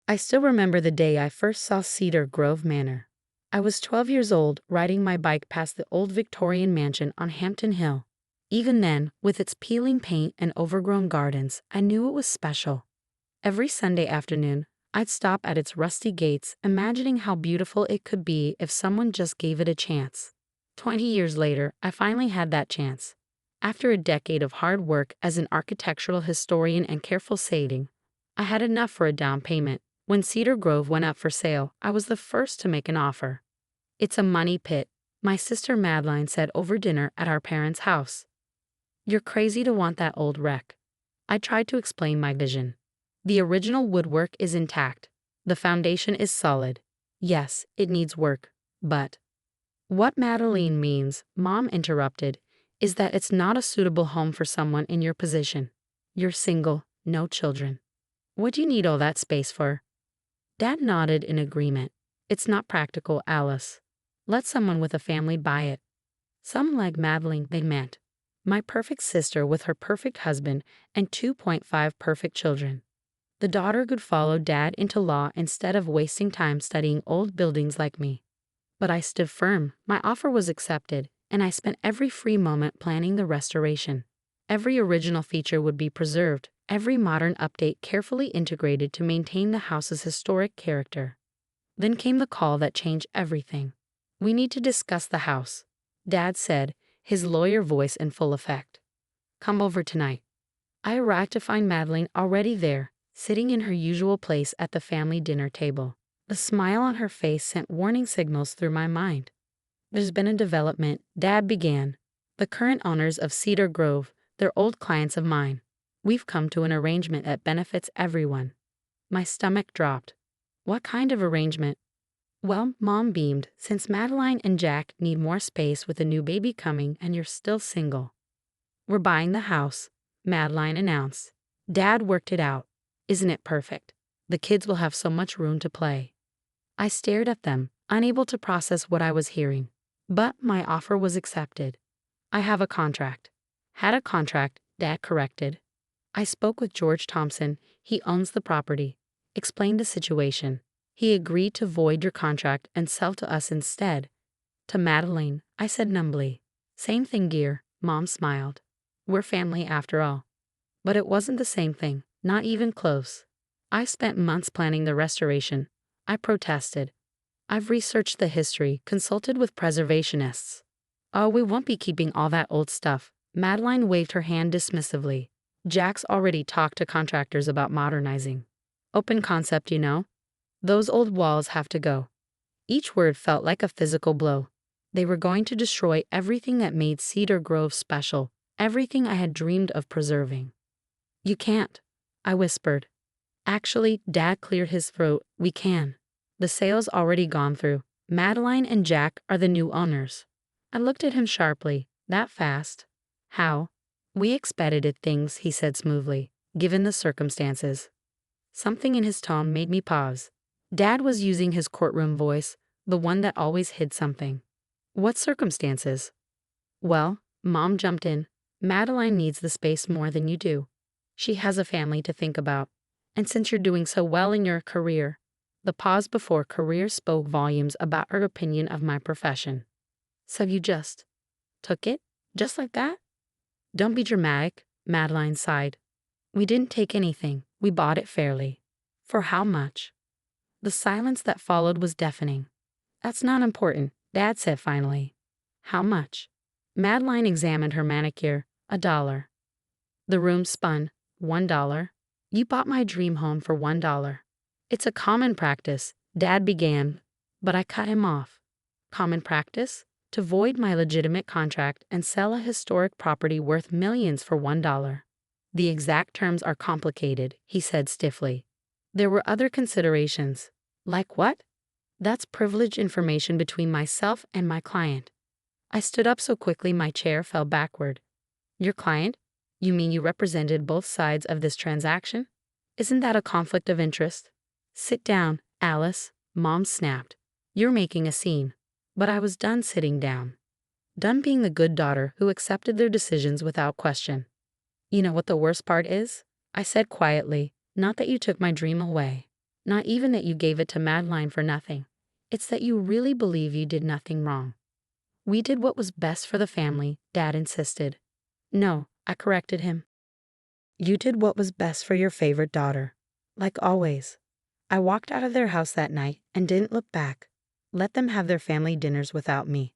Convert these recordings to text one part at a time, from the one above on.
I still remember the day I first saw Cedar Grove Manor. I was 12 years old, riding my bike past the old Victorian mansion on Hampton Hill. Even then, with its peeling paint and overgrown gardens, I knew it was special. Every Sunday afternoon, I'd stop at its rusty gates, imagining how beautiful it could be if someone just gave it a chance. 20 years later, I finally had that chance. After a decade of hard work as an architectural historian and careful shading, I had enough for a down payment. When Cedar Grove went up for sale, I was the first to make an offer. "It's a money pit," my sister Madeline said over dinner at our parents' house. "You're crazy to want that old wreck." I tried to explain my vision. "The original woodwork is intact. The foundation is solid. Yes, it needs work, but—" "What Madeline means," Mom interrupted, "is that it's not a suitable home for someone in your position. You're single, no children. What do you need all that space for?" Dad nodded in agreement. "It's not practical, Alice. Let someone with a family buy it." Someone like Madeline, they meant. My perfect sister with her perfect husband and 2.5 perfect children. The daughter could follow Dad into law instead of wasting time studying old buildings like me. But I stood firm. My offer was accepted, and I spent every free moment planning the restoration. Every original feature would be preserved, every modern update carefully integrated to maintain the house's historic character. Then came the call that changed everything. "We need to discuss the house," Dad said, his lawyer voice in full effect. "Come over tonight." I arrived to find Madeline already there, sitting in her usual place at the family dinner table. The smile on her face sent warning signals through my mind. "There's been a development," Dad began. "The current owners of Cedar Grove, they're old clients of mine. We've come to an arrangement that benefits everyone." My stomach dropped. "What kind of arrangement?" "Well," Mom beamed, "since Madeline and Jack need more space with a new baby coming and you're still single, we're buying the house," Madeline announced. "Dad worked it out. Isn't it perfect? The kids will have so much room to play." I stared at them, unable to process what I was hearing. But my offer was accepted. "I have a contract." "Had a contract," Dad corrected. "I spoke with George Thompson. He owns the property. Explained the situation. He agreed to void your contract and sell to us instead." "To Madeline," I said numbly. "Same thing, dear," Mom smiled. "We're family after all." But it wasn't the same thing, not even close. I spent months planning the restoration. I protested. "I've researched the history, consulted with preservationists." "Oh, we won't be keeping all that old stuff." Madeline waved her hand dismissively. "Jack's already talked to contractors about modernizing. Open concept, you know. Those old walls have to go." Each word felt like a physical blow. They were going to destroy everything that made Cedar Grove special, everything I had dreamed of preserving. "You can't," I whispered. "Actually," Dad cleared his throat, "we can. The sale's already gone through. Madeline and Jack are the new owners." I looked at him sharply. "That fast?" "How?" "We expedited things," he said smoothly, "given the circumstances." Something in his tone made me pause. Dad was using his courtroom voice, the one that always hid something. "What circumstances?" "Well," Mom jumped in, "Madeline needs the space more than you do. She has a family to think about. And since you're doing so well in your career—" The pause before career spoke volumes about her opinion of my profession. "So you just took it? Just like that?" "Don't be dramatic," Madeline sighed. "We didn't take anything. We bought it fairly." "For how much?" The silence that followed was deafening. "That's not important," Dad said finally. "How much?" Madeline examined her manicure. $1. The room spun. $1. "You bought my dream home for $1. "It's a common practice," Dad began, but I cut him off. "Common practice? To void my legitimate contract and sell a historic property worth millions for $1. "The exact terms are complicated," he said stiffly. "There were other considerations." "Like what?" "That's privileged information between myself and my client." I stood up so quickly my chair fell backward. "Your client? You mean you represented both sides of this transaction? Isn't that a conflict of interest?" "Sit down, Alice," Mom snapped. "You're making a scene." But I was done sitting down. Done being the good daughter who accepted their decisions without question. "You know what the worst part is?" I said quietly. "Not that you took my dream away. Not even that you gave it to Madeline for nothing. It's that you really believe you did nothing wrong. We did what was best for the family, Dad insisted. No, I corrected him. You did what was best for your favorite daughter. Like always. I walked out of their house that night and didn't look back. Let them have their family dinners without me.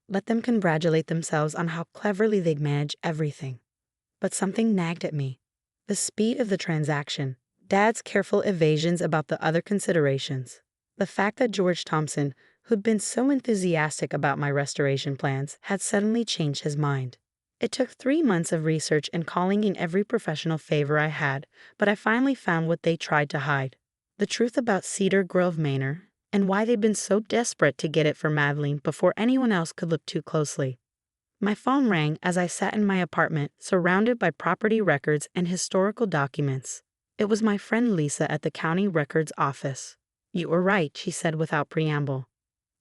Let them congratulate themselves on how cleverly they'd manage everything. But something nagged at me. The speed of the transaction. Dad's careful evasions about the other considerations. The fact that George Thompson, who'd been so enthusiastic about my restoration plans, had suddenly changed his mind. It took 3 months of research and calling in every professional favor I had, but I finally found what they tried to hide. The truth about Cedar Grove Manor, and why they'd been so desperate to get it for Madeline before anyone else could look too closely. My phone rang as I sat in my apartment, surrounded by property records and historical documents. It was my friend Lisa at the county records office. You were right, she said without preamble.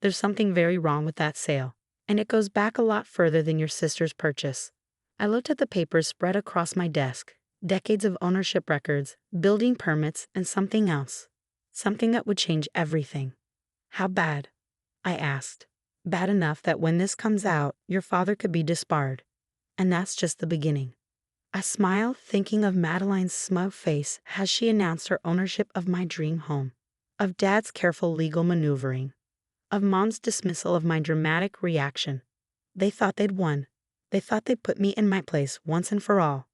There's something very wrong with that sale, and it goes back a lot further than your sister's purchase. I looked at the papers spread across my desk, decades of ownership records, building permits, and something else. Something that would change everything. How bad? I asked. Bad enough that when this comes out, your father could be disbarred. And that's just the beginning. I smiled, thinking of Madeline's smug face as she announced her ownership of my dream home, of Dad's careful legal maneuvering, of Mom's dismissal of my dramatic reaction. They thought they'd won. They thought they'd put me in my place once and for all.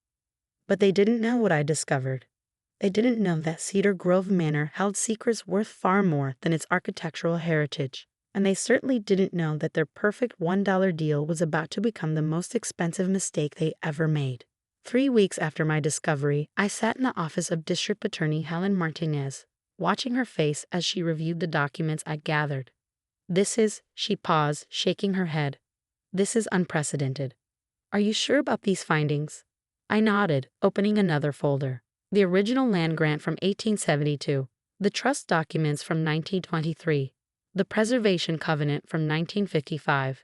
But they didn't know what I discovered. They didn't know that Cedar Grove Manor held secrets worth far more than its architectural heritage. And they certainly didn't know that their perfect $1 deal was about to become the most expensive mistake they ever made. 3 weeks after my discovery, I sat in the office of District Attorney Helen Martinez, watching her face as she reviewed the documents I gathered. She paused, shaking her head. This is unprecedented. Are you sure about these findings? I nodded, opening another folder. The original land grant from 1872, the trust documents from 1923, the preservation covenant from 1955.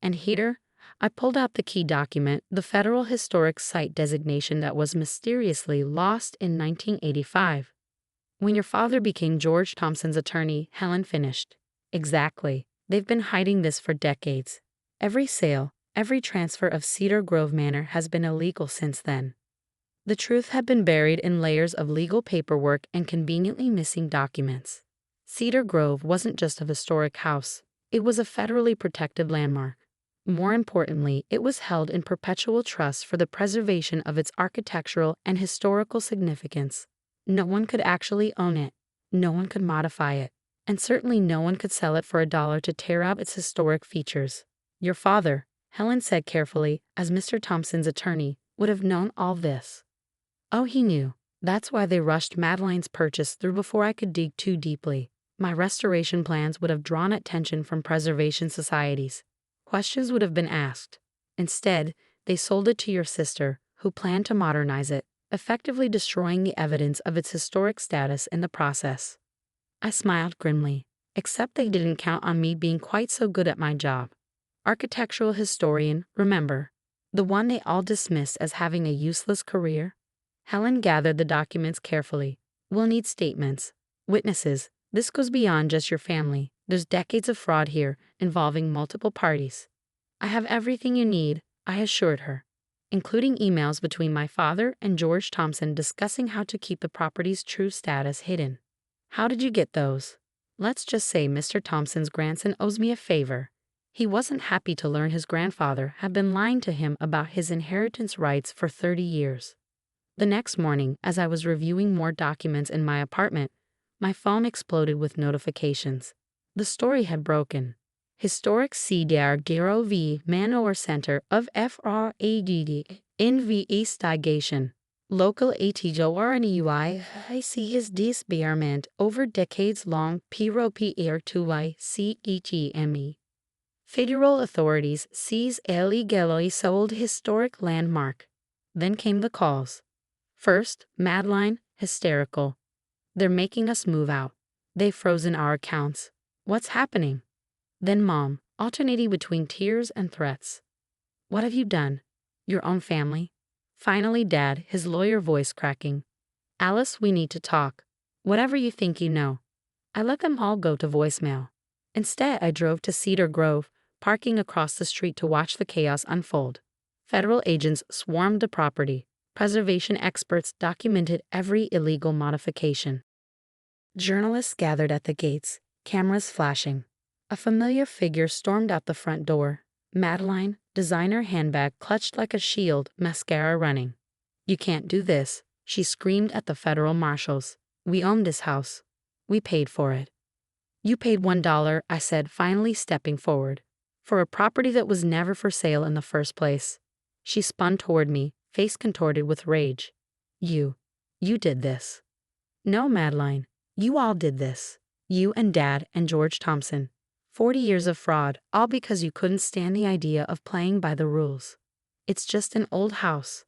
And here, I pulled out the key document, the Federal Historic Site designation that was mysteriously lost in 1985. When your father became George Thompson's attorney, Helen finished. Exactly. They've been hiding this for decades. Every sale, every transfer of Cedar Grove Manor has been illegal since then. The truth had been buried in layers of legal paperwork and conveniently missing documents. Cedar Grove wasn't just a historic house. It was a federally protected landmark. More importantly, it was held in perpetual trust for the preservation of its architectural and historical significance. No one could actually own it. No one could modify it. And certainly no one could sell it for $1 to tear out its historic features. Your father, Helen said carefully, as Mr. Thompson's attorney, would have known all this. Oh, he knew. That's why they rushed Madeline's purchase through before I could dig too deeply. My restoration plans would have drawn attention from preservation societies. Questions would have been asked. Instead, they sold it to your sister, who planned to modernize it, effectively destroying the evidence of its historic status in the process. I smiled grimly, except they didn't count on me being quite so good at my job. Architectural historian, remember, the one they all dismissed as having a useless career? Helen gathered the documents carefully. We'll need statements, witnesses. This goes beyond just your family. There's decades of fraud here, involving multiple parties. I have everything you need, I assured her, including emails between my father and George Thompson discussing how to keep the property's true status hidden. How did you get those? Let's just say Mr. Thompson's grandson owes me a favor. He wasn't happy to learn his grandfather had been lying to him about his inheritance rights for 30 years. The next morning, as I was reviewing more documents in my apartment, my phone exploded with notifications. The story had broken. Historic Cedar Grove Manor Center of FRADD investigation. Local ATJORNUI I see his disbarment over decades long PROPR2I CEGME. Federal authorities seize illegally sold historic landmark. Then came the calls. First, Madeline, hysterical. They're making us move out. They've frozen our accounts. What's happening? Then Mom, alternating between tears and threats. What have you done? Your own family? Finally Dad, his lawyer voice cracking. Alice, we need to talk. Whatever you think you know. I let them all go to voicemail. Instead, I drove to Cedar Grove, parking across the street to watch the chaos unfold. Federal agents swarmed the property. Preservation experts documented every illegal modification. Journalists gathered at the gates, cameras flashing. A familiar figure stormed out the front door. Madeline, designer handbag clutched like a shield, mascara running. "You can't do this," she screamed at the federal marshals. "We own this house. We paid for it." "You paid $1, I said, finally stepping forward. "For a property that was never for sale in the first place." She spun toward me, face contorted with rage. You did this." "No, Madeline. You all did this. You and Dad and George Thompson. 40 years of fraud, all because you couldn't stand the idea of playing by the rules. It's just an old house.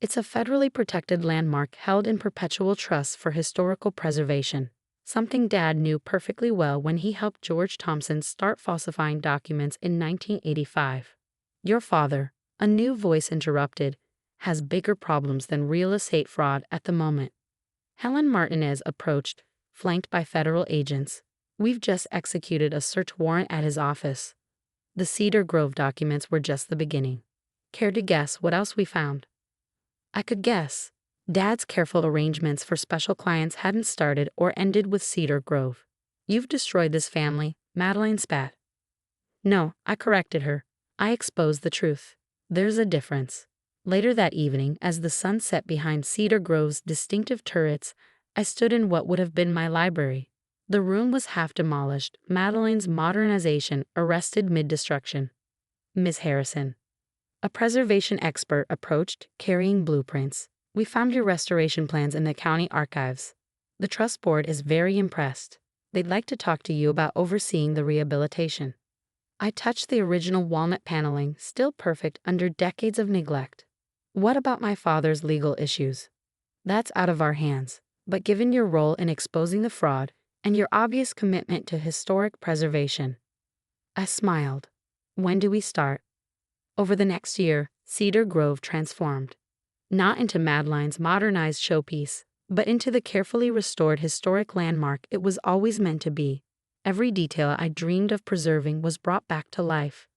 It's a federally protected landmark held in perpetual trust for historical preservation, something Dad knew perfectly well when he helped George Thompson start falsifying documents in 1985. Your father," a new voice interrupted, "has bigger problems than real estate fraud at the moment." Helen Martinez approached, flanked by federal agents. "We've just executed a search warrant at his office. The Cedar Grove documents were just the beginning. Care to guess what else we found?" I could guess. Dad's careful arrangements for special clients hadn't started or ended with Cedar Grove. "You've destroyed this family," Madeline spat. "No," I corrected her. "I exposed the truth. There's a difference." Later that evening, as the sun set behind Cedar Grove's distinctive turrets, I stood in what would have been my library. The room was half demolished, Madeline's modernization arrested mid-destruction. "Miss Harrison." A preservation expert approached, carrying blueprints. "We found your restoration plans in the county archives. The trust board is very impressed. They'd like to talk to you about overseeing the rehabilitation." I touched the original walnut paneling, still perfect under decades of neglect. "What about my father's legal issues?" "That's out of our hands. But given your role in exposing the fraud and your obvious commitment to historic preservation." I smiled. "When do we start?" Over the next year, Cedar Grove transformed. Not into Madeline's modernized showpiece, but into the carefully restored historic landmark it was always meant to be. Every detail I dreamed of preserving was brought back to life.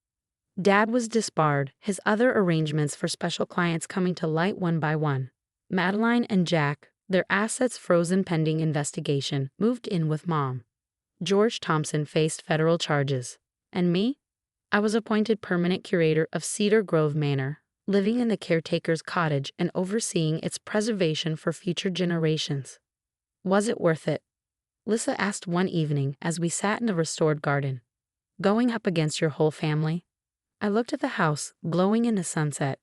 Dad was disbarred, his other arrangements for special clients coming to light one by one. Madeline and Jack, their assets frozen pending investigation, moved in with Mom. George Thompson faced federal charges. And me? I was appointed permanent curator of Cedar Grove Manor, living in the caretaker's cottage and overseeing its preservation for future generations. Was it worth it? Lissa asked one evening as we sat in the restored garden. "Going up against your whole family?" I looked at the house, glowing in the sunset.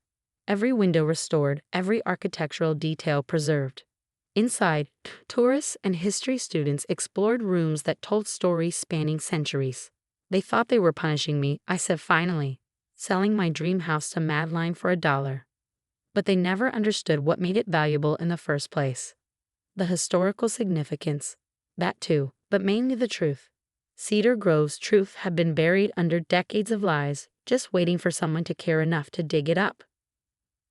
Every window restored, every architectural detail preserved. Inside, tourists and history students explored rooms that told stories spanning centuries. "They thought they were punishing me," I said finally, "selling my dream house to Madeline for $1. But they never understood what made it valuable in the first place. The historical significance. That too, but mainly the truth. Cedar Grove's truth had been buried under decades of lies, just waiting for someone to care enough to dig it up."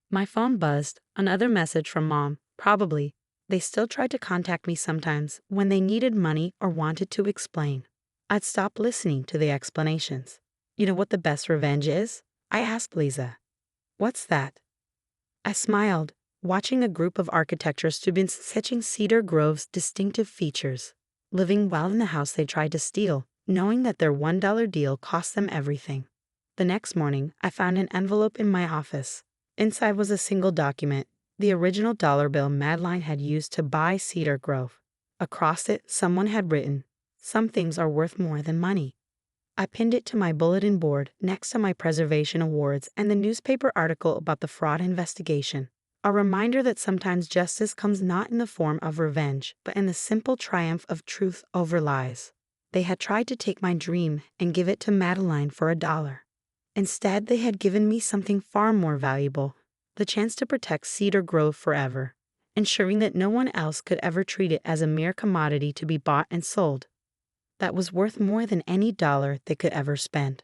My phone buzzed, another message from Mom, probably. They still tried to contact me sometimes when they needed money or wanted to explain. I'd stop listening to the explanations. "You know what the best revenge is?" I asked Lisa. "What's that?" I smiled, watching a group of architecture students sketching Cedar Grove's distinctive features, living well in the house they tried to steal, knowing that their $1 deal cost them everything. The next morning, I found an envelope in my office. Inside was a single document, the original dollar bill Madeline had used to buy Cedar Grove. Across it, someone had written, "Some things are worth more than money." I pinned it to my bulletin board next to my preservation awards and the newspaper article about the fraud investigation. A reminder that sometimes justice comes not in the form of revenge, but in the simple triumph of truth over lies. They had tried to take my dream and give it to Madeline for $1. Instead, they had given me something far more valuable, the chance to protect Cedar Grove forever, ensuring that no one else could ever treat it as a mere commodity to be bought and sold. That was worth more than any dollar they could ever spend.